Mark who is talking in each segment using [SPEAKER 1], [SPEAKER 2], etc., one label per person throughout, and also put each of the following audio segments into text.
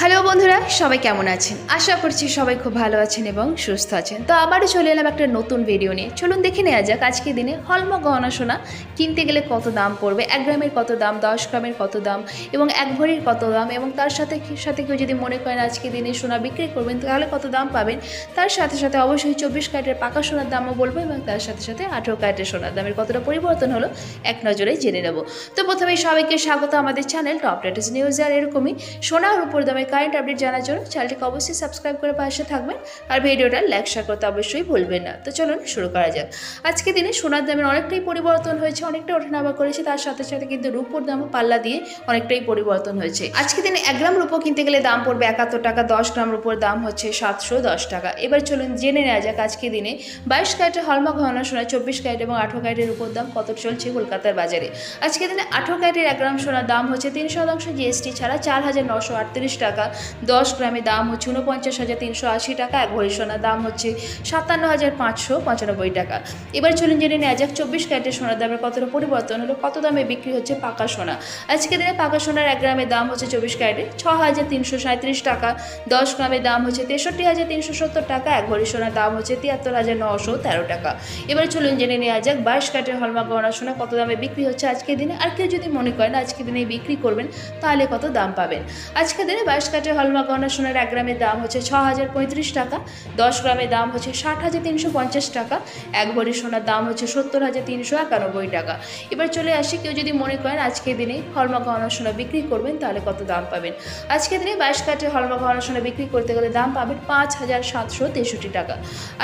[SPEAKER 1] Hello বন্ধুরা, সবাই কেমন আছেন? আশা করছি সবাই খুব ভালো আছেন এবং সুস্থ আছেন। তো আবারও চলে এলাম একটা নতুন ভিডিও নিয়ে। চলুন দেখে নেওয়া যাক আজকের দিনে হলমার্ক গহনা সোনা কিনতে গেলে কত দাম পড়বে, 1 গ্রামের কত দাম, 10 গ্রামের কত দাম এবং 1 ভরির কত দাম, এবং তার সাথে কেউ যদি মনে করেন আজকের দিনে সোনা বিক্রি করবেন তাহলে কত দাম পাবেন। তার সাথে সাথে অবশ্যই 24 ক্যারেটের পাকা সোনার দামও বলবো, এবং তার সাথে সাথে 18 ক্যারেটের সোনার দামের কতটা পরিবর্তন হলো এক নজরেই জেনে নেব। তো প্রথমেই সবাইকে স্বাগত আমাদের চ্যানেল টপ লেটেস্ট নিউজ। আর এরকমই সোনার উপর দামের কারেন্ট আপডেট জানার জন্য চ্যানেলটিকে অবশ্যই সাবস্ক্রাইব করে পাশে থাকবেন, আর ভিডিওটা লাইক শেয়ার করতে অবশ্যই ভুলবেন না। তো চলুন শুরু করা যাক। আজকে দিনে সোনার দামের অনেকটাই পরিবর্তন হয়েছে, অনেকটা ওঠানামা করেছে। তার সাথে সাথে কিন্তু রূপোর দামও পাল্লা দিয়ে অনেকটাই পরিবর্তন হয়েছে। আজকে দিনে 1 গ্রাম রূপো কিনতে গেলে দাম পড়বে 71 টাকা, 10 গ্রাম রূপোর দাম হচ্ছে 710 টাকা। এবার চলুন জেনে নেওয়া যাক আজকে দিনে 22 ক্যারেটের হলমার্ক গহনা সোনা, 24 ক্যারেট এবং 18 ক্যারেটের রূপোর দাম কত চলছে কলকাতার বাজারে। আজকে দিনে 18 ক্যারেটের 1 গ্রাম সোনার দাম হচ্ছে 3% জিএসটি ছাড়া 4938 টাকা, 10 গ্রামের দাম হচ্ছে 49,380 টাকা, 1 ভরি সোনার দাম হচ্ছে 57,595 টাকা। এবার চলুন জেনে নেওয়া যাক 24 ক্যারেটের সোনার দামের কতটা পরিবর্তন হলো, কত দামে বিক্রি হচ্ছে পাকা সোনা। আজকে দিনে পাকা সোনার 1 গ্রামের দাম হচ্ছে 24 ক্যারেটের 6,337 টাকা, 10 গ্রামের দাম হচ্ছে 63,370 টাকা, 1 ভরি সোনার দাম হচ্ছে 73,913 টাকা। এবার চলুন জেনে নেওয়া যাক 22 ক্যারেটের হলমার্ক গহনা সোনা কত দামে বিক্রি হচ্ছে আজকে দিনে। আর কেউ যদি মনে করেন আজকে দিনে বিক্রি করবেন তাহলে কত দাম পাবেন। আজকে দিনে 22 ক্যারেটের হলমার্ক গহনা সোনার 1 গ্রামের দাম হচ্ছে 6,035 টাকা, 10 গ্রামের দাম হচ্ছে 60,350 টাকা, 1 ভরি সোনার দাম হচ্ছে 70,391 টাকা। এবার চলে আসি, কেউ যদি মনে করেন আজকের দিনে হলমার্ক গহনা সোনা বিক্রি করবেন তাহলে কত দাম পাবেন। আজকের দিনে 22 ক্যারেটের হলমার্ক গহনা সোনা বিক্রি করতে গেলে দাম পাবেন 5,763 টাকা।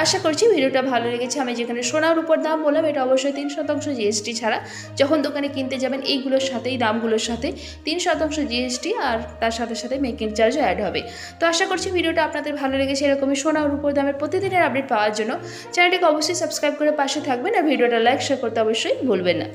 [SPEAKER 1] আশা করছি ভিডিওটা ভালো লেগেছে। আমি যেখানে সোনার উপর দাম বললাম এটা অবশ্যই 3% জিএসটি ছাড়া। যখন দোকানে কিনতে যাবেন এইগুলোর সাথেই, দামগুলোর সাথে 3% জিএসটি আর তার সাথে সাথে মেকিং চার্জও অ্যাড হবে। তো আশা করছি ভিডিওটা আপনাদের ভালো লেগেছে। এরকমই সোনার উপর দামের প্রতিদিনের আপডেট পাওয়ার জন্য চ্যানেলটিকে অবশ্যই সাবস্ক্রাইব করে পাশে থাকবেন, আর ভিডিওটা লাইক শেয়ার করতে অবশ্যই ভুলবেন না।